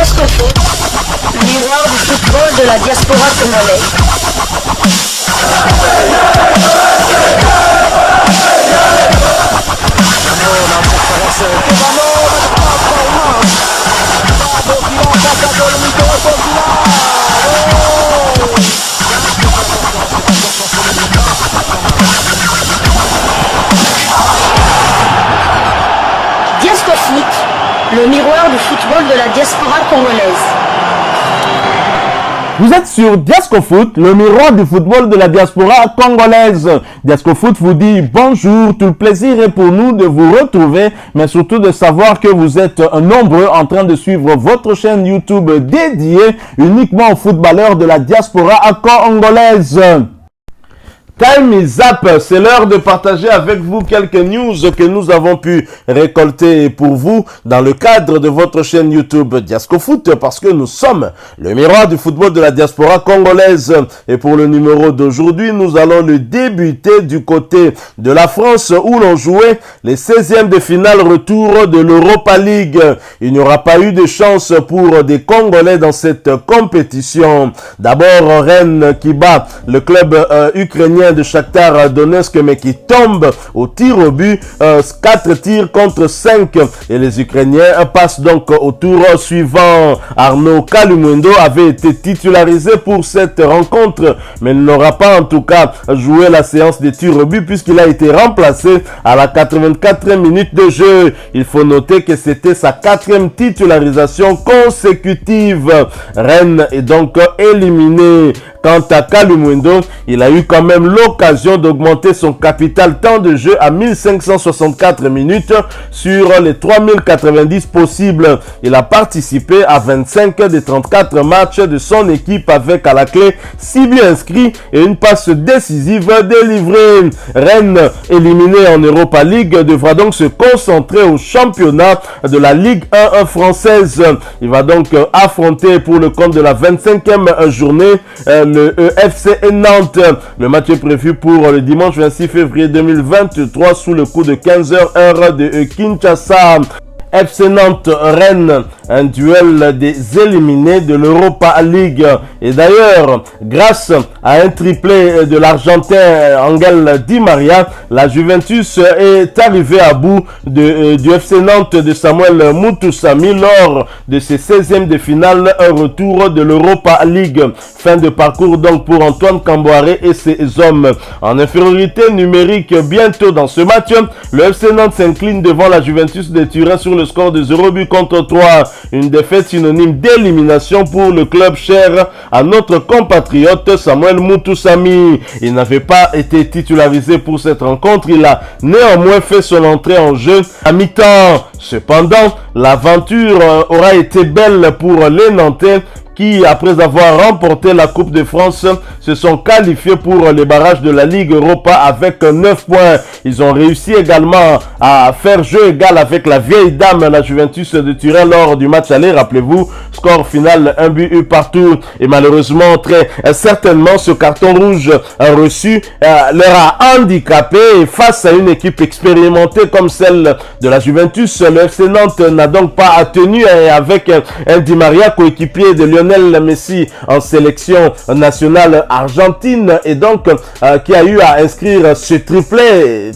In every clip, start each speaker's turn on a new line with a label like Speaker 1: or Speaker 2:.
Speaker 1: Diascofoot, le miroir du football de la diaspora congolaise. Diascofoot, le miroir du football de la diaspora congolaise.
Speaker 2: Vous êtes sur Diascofoot, le miroir du football de la diaspora congolaise. Diascofoot vous dit bonjour, tout le plaisir est pour nous de vous retrouver, mais surtout de savoir que vous êtes nombreux en train de suivre votre chaîne YouTube dédiée uniquement aux footballeurs de la diaspora congolaise. Time is up, c'est l'heure de partager avec vous quelques news que nous avons pu récolter pour vous dans le cadre de votre chaîne YouTube Diascofoot, parce que nous sommes le miroir du football de la diaspora congolaise. Et pour le numéro d'aujourd'hui, nous allons le débuter du côté de la France où l'on jouait les 16e de finale retour de l'Europa League. Il n'y aura pas eu de chance pour des Congolais dans cette compétition. D'abord, Rennes qui bat le club ukrainien de Shakhtar Donetsk, mais qui tombe au tir au but, 4 tirs contre 5, et les Ukrainiens passent donc au tour suivant. Arnaud Kalumwendo avait été titularisé pour cette rencontre, mais il n'aura pas en tout cas joué la séance des tirs au but puisqu'il a été remplacé à la 84e minute de jeu. Il faut noter que c'était sa 4e titularisation consécutive. Rennes est donc éliminé. Quant à Kalumwendo, il a eu quand même l'occasion d'augmenter son capital temps de jeu à 1564 minutes sur les 3090 possibles. Il a participé à 25 des 34 matchs de son équipe avec à la clé 6 buts inscrits et une passe décisive délivrée. Rennes, éliminé en Europa League, devra donc se concentrer au championnat de la Ligue 1 française. Il va donc affronter pour le compte de la 25e journée le FC Nantes. Le match est prévu pour le dimanche 26 février 2023 sous le coup de 15h heure de Kinshasa. FC Nantes-Rennes, un duel des éliminés de l'Europa League. Et d'ailleurs, grâce à un triplé de l'Argentin Angel Di Maria, la Juventus est arrivée à bout du FC Nantes de Samuel Mutusami lors de ses 16e de finale, un retour de l'Europa League. Fin de parcours donc pour Antoine Camboiré et ses hommes. En infériorité numérique bientôt dans ce match, le FC Nantes s'incline devant la Juventus de Turin sur le score de 0 but contre 3. Une défaite synonyme d'élimination pour le club cher à notre compatriote Samuel Mutusami. Il n'avait pas été titularisé pour cette rencontre. Il a néanmoins fait son entrée en jeu à mi-temps. Cependant, l'aventure aura été belle pour les Nantais qui, après avoir remporté la Coupe de France, se sont qualifiés pour les barrages de la Ligue Europa avec 9 points. Ils ont réussi également à faire jeu égal avec la vieille dame, la Juventus de Turin, lors du match aller. Rappelez-vous, score final 1 but partout. Et malheureusement, très certainement, ce carton rouge reçu leur a handicapé. Et face à une équipe expérimentée comme celle de la Juventus, le FC Nantes n'a donc pas tenu, avec un Di Maria coéquipier de Lionel Messi en sélection nationale argentine, et donc qui a eu à inscrire ce triplé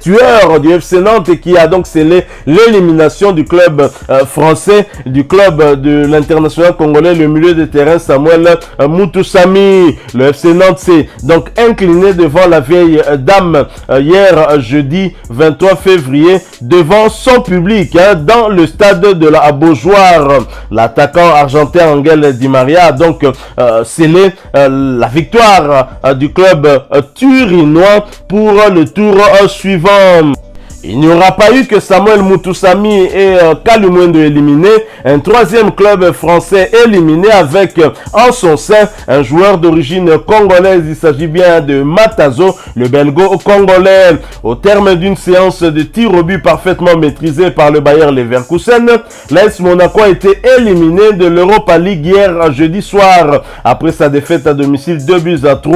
Speaker 2: tueur du FC Nantes et qui a donc scellé l'élimination du club français, du club de l'international congolais, le milieu de terrain Samuel Mutusami. Le FC Nantes s'est donc incliné devant la vieille dame hier jeudi 23 février devant son public dans le stade de la Beaujoire. L'attaquant argentin Angel Di Maria a donc scellé la victoire du club turinois pour le tour suivant. Il n'y aura pas eu que Samuel Mutusami et Kalumwendo éliminés, un troisième club français éliminé avec en son sein un joueur d'origine congolaise. Il s'agit bien de Matazo, le belgo-congolais. Au terme d'une séance de tir au but parfaitement maîtrisée par le Bayer Leverkusen, l'AS Monaco a été éliminé de l'Europa League hier jeudi soir après sa défaite à domicile 2-3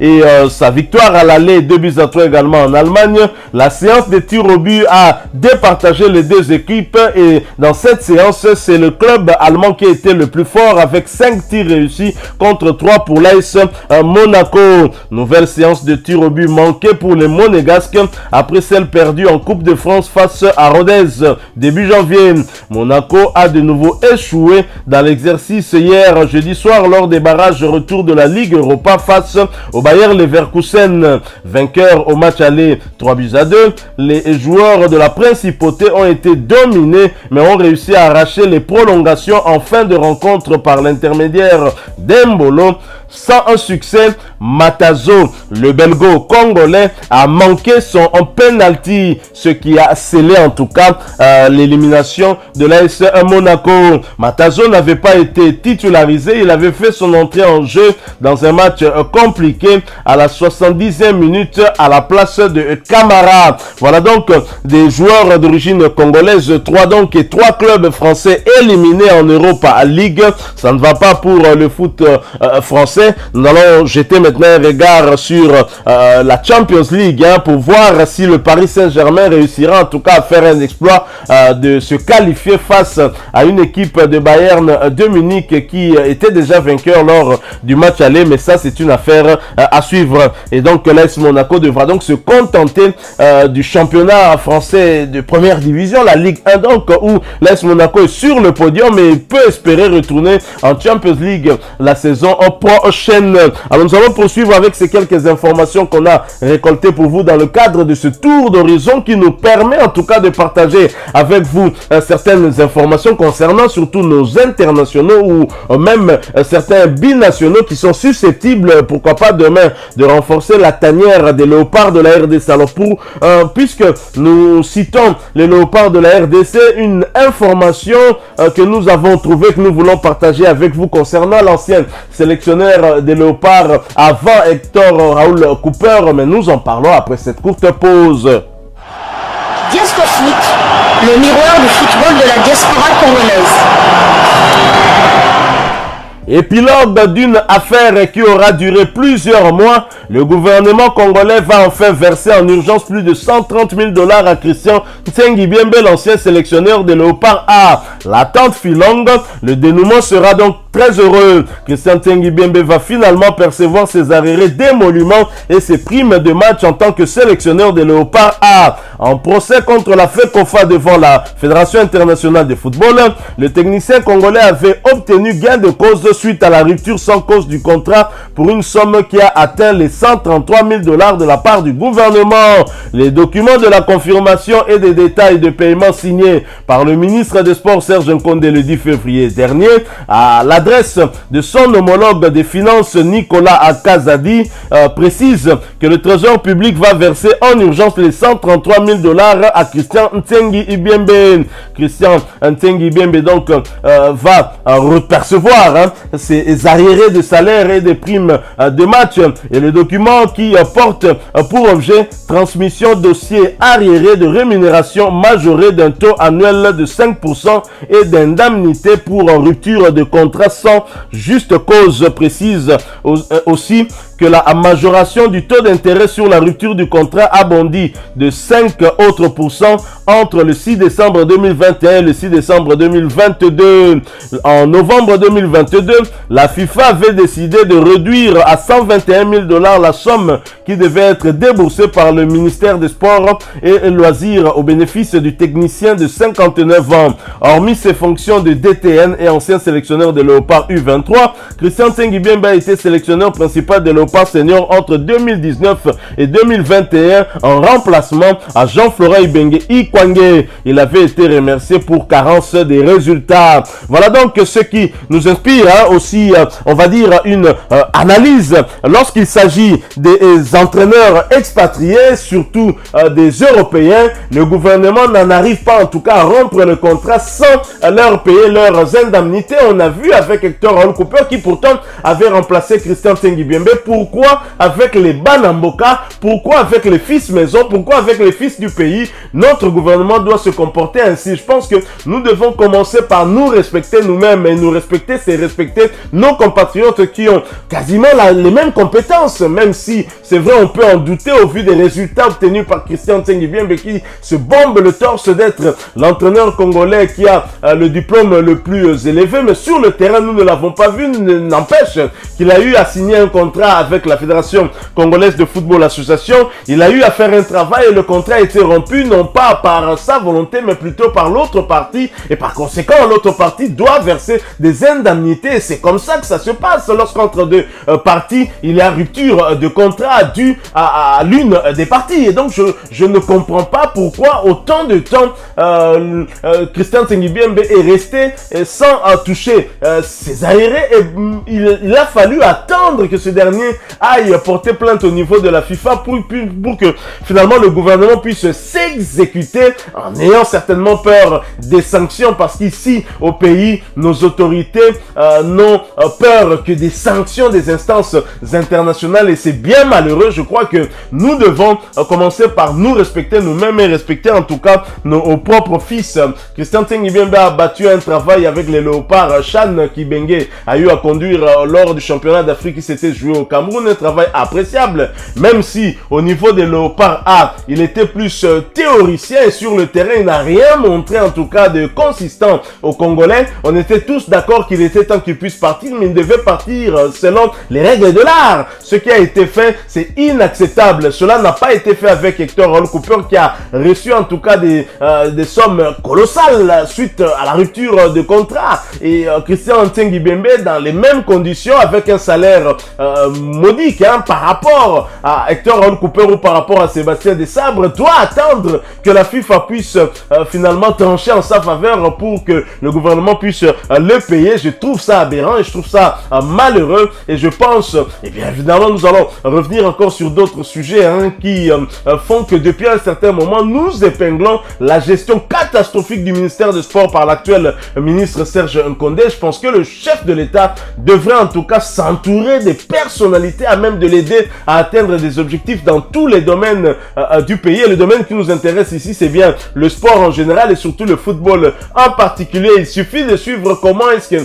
Speaker 2: et sa victoire à l'aller 2-3 également en Allemagne. La séance de tir au but a départagé les deux équipes et dans cette séance, c'est le club allemand qui a été le plus fort avec 5 tirs réussis contre 3 pour l'AS Monaco. Nouvelle séance de tirs au but manquée pour les Monégasques après celle perdue en Coupe de France face à Rodez début janvier. Monaco a de nouveau échoué dans l'exercice hier jeudi soir lors des barrages retour de la Ligue Europa face au Bayer Leverkusen. Vainqueur au match aller 3-2, les joueurs de la Principauté ont été dominés mais ont réussi à arracher les prolongations en fin de rencontre par l'intermédiaire d'Embolo. Sans un succès, Matazo, le belgo-congolais, a manqué son penalty, ce qui a scellé en tout cas l'élimination de l'AS Monaco. Matazo n'avait pas été titularisé, il avait fait son entrée en jeu dans un match compliqué à la 70e minute à la place de Camara. Voilà donc des joueurs d'origine congolaise, 3 donc et 3 clubs français éliminés en Europa League. Ça ne va pas pour le foot français. Nous allons jeter maintenant un regard sur la Champions League pour voir si le Paris Saint-Germain réussira en tout cas à faire un exploit de se qualifier face à une équipe de Bayern de Munich qui était déjà vainqueur lors du match aller, mais ça c'est une affaire à suivre. Et donc l'AS Monaco devra donc se contenter du championnat français de première division, la Ligue 1 donc, où l'AS Monaco est sur le podium et peut espérer retourner en Champions League la saison prochaine. Alors nous allons poursuivre avec ces quelques informations qu'on a récoltées pour vous dans le cadre de ce tour d'horizon qui nous permet en tout cas de partager avec vous certaines informations concernant surtout nos internationaux ou même certains binationaux qui sont susceptibles, pourquoi pas demain, de renforcer la tanière des léopards de la RDC. Alors puisque nous citons les léopards de la RDC, une information que nous avons trouvée, que nous voulons partager avec vous concernant l'ancien sélectionneur des léopards avant Hector Raoul Cooper, mais nous en parlons après cette courte pause.
Speaker 1: Diasco Foot, le miroir du football de la diaspora congolaise.
Speaker 2: Épilogue d'une affaire qui aura duré plusieurs mois, le gouvernement congolais va enfin verser en urgence plus de 130 000 $ à Christian Ntsengi Biembe, l'ancien sélectionneur des Léopards A. L'attente fut longue, le dénouement sera donc très heureux. Christian Ntsengi Biembe va finalement percevoir ses arriérés d'émoluments et ses primes de match en tant que sélectionneur des Léopards A. En procès contre la FECOFA devant la Fédération internationale de football, le technicien congolais avait obtenu gain de cause suite à la rupture sans cause du contrat pour une somme qui a atteint les 133 000 $ de la part du gouvernement. Les documents de la confirmation et des détails de paiement signés par le ministre des Sports Serge Nkonde le 10 février dernier à l'adresse de son homologue des Finances Nicolas Akazadi précise que le Trésor public va verser en urgence les 133 000 $ à Christian Ntsengi Biembe. Christian Ntsengi Biembe donc va percevoir ses arriérés de salaire et des primes de match, et le document qui porte pour objet transmission dossier arriéré de rémunération majorée d'un taux annuel de 5% et d'indemnité pour rupture de contrat sans juste cause. Précise aussi que la majoration du taux d'intérêt sur la rupture du contrat a bondi de 5 autres % entre le 6 décembre 2021 et le 6 décembre 2022. En novembre 2022, la FIFA avait décidé de réduire à 121 000 $ la somme qui devait être déboursée par le ministère des Sports et Loisirs au bénéfice du technicien de 59 ans. Hormis ses fonctions de DTN et ancien sélectionneur de Léopard U23, Christian Ntsengi Biembe a été sélectionneur principal de Léopard senior entre 2019 et 2021 en remplacement à Jean-Florent Ibenge Ikwangé. Il avait été remercié pour carence des résultats. Voilà donc ce qui nous inspire aussi, on va dire, une analyse lorsqu'il s'agit des entraîneurs expatriés, surtout des Européens. Le gouvernement n'en arrive pas en tout cas à rompre le contrat sans leur payer leurs indemnités. On a vu avec Hector Raoul Cooper qui pourtant avait remplacé Christian Ntsengi Biembe pourquoi avec les Banamboka, pourquoi avec les fils maison, pourquoi avec les fils du pays, notre gouvernement doit se comporter ainsi. Je pense que nous devons commencer par nous respecter nous-mêmes, et nous respecter, c'est respecter nos compatriotes qui ont quasiment les mêmes compétences, même si c'est vrai on peut en douter au vu des résultats obtenus par Christian Tsengibiembe qui se bombe le torse d'être l'entraîneur congolais qui a le diplôme le plus élevé, mais sur le terrain nous ne l'avons pas vu, n'empêche qu'il a eu à signer un contrat avec la Fédération Congolaise de Football Association, il a eu à faire un travail et le contrat a été rompu non pas par sa volonté mais plutôt par l'autre partie, et par conséquent l'autre partie doit verser des indemnités. C'est comme ça que ça se passe lorsqu'entre deux parties il y a rupture de contrat due à l'une des parties. Et donc je ne comprends pas pourquoi autant de temps Christian Tsengibiembe est resté sans toucher ses aérés, et il a fallu attendre que ce dernier aille porter plainte au niveau de la FIFA pour que finalement le gouvernement puisse s'exécuter, en ayant certainement peur des sanctions, parce qu'ici au pays nos autorités n'ont peur que des sanctions des instances internationales, et c'est bien malheureux. Je crois que nous devons commencer par nous respecter nous-mêmes et respecter en tout cas nos propres fils. Christian Tsengibiembe a battu un travail avec les Léopards. Chan Kibenge a eu à conduire lors du championnat d'Afrique qui s'était joué au Cameroun, un travail appréciable, même si au niveau des Léopards A, il était plus théoricien et sur le terrain il n'a rien montré en tout cas de consistant aux Congolais. On était tous d'accord qu'il était temps qu'il puisse partir, mais il devait partir selon les règles de l'art. Ce qui a été fait, c'est inacceptable. Cela n'a pas été fait avec Hector Cooper qui a reçu en tout cas des sommes colossales suite à la rupture de contrat, et Christian Tsengibiembe dans les mêmes conditions avec un salaire modique par rapport à Hector Cooper ou par rapport à Sébastien Desabre, doit attendre que la FIFA puisse finalement trancher en sa faveur pour que le gouvernement puisse le payer. Je trouve ça aberrant et je trouve ça malheureux, et je pense, et bien évidemment nous allons revenir encore sur d'autres sujets qui font que depuis un certain moment nous épinglons la gestion catastrophique du ministère des Sports par l'actuel ministre Serge Nkonde. Je pense que le chef de l'État devrait en tout cas s'entourer des personnalités à même de l'aider à atteindre des objectifs dans tous les domaines du pays. Et le domaine qui nous intéresse ici, c'est bien le sport en général et surtout le football en particulier. Il suffit de suivre comment est-ce que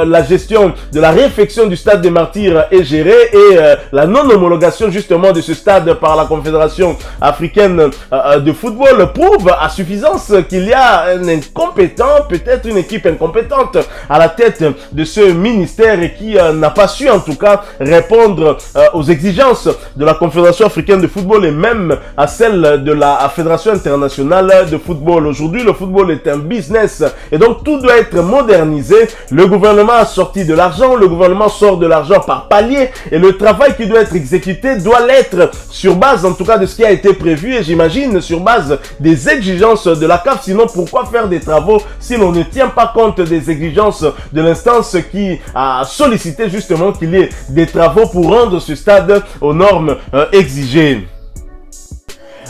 Speaker 2: la gestion de la réfection du stade des Martyrs est gérée, et la non-homologation justement de ce stade par la Confédération africaine de football prouve à suffisance qu'il y a un incompétent, peut-être une équipe incompétente à la tête de ce ministère, et qui n'a pas su en tout cas répondre aux exigences de la Confédération africaine de football et même à celle de la Fédération internationale de football. Aujourd'hui, le football est un business et donc tout doit être modernisé. Le gouvernement a sorti de l'argent, le gouvernement sort de l'argent par palier, et le travail qui doit être exécuté doit l'être sur base en tout cas de ce qui a été prévu, et j'imagine sur base des exigences de la CAF. Sinon pourquoi faire des travaux si l'on ne tient pas compte des exigences de l'instance qui a sollicité justement qu'il y ait des travaux pour rendre ce stade aux normes exigées.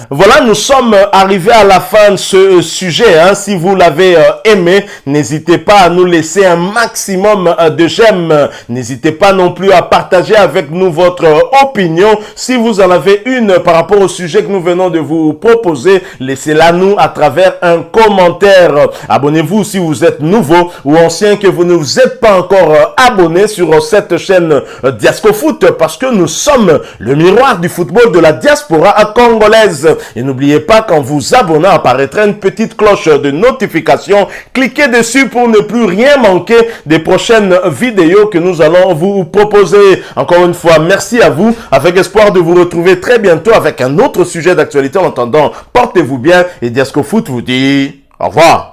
Speaker 2: Voilà, nous sommes arrivés à la fin de ce sujet. Si vous l'avez aimé, n'hésitez pas à nous laisser un maximum de j'aime. N'hésitez pas non plus à partager avec nous votre opinion. Si vous en avez une par rapport au sujet que nous venons de vous proposer, laissez-la nous à travers un commentaire. Abonnez-vous si vous êtes nouveau ou ancien, que vous ne vous êtes pas encore abonné sur cette chaîne Diascofoot, parce que nous sommes le miroir du football de la diaspora congolaise. Et n'oubliez pas, qu'en vous abonnant, apparaîtra une petite cloche de notification. Cliquez dessus pour ne plus rien manquer des prochaines vidéos que nous allons vous proposer. Encore une fois, merci à vous, avec espoir de vous retrouver très bientôt avec un autre sujet d'actualité. En attendant, portez-vous bien, et Diascofoot vous dit au revoir.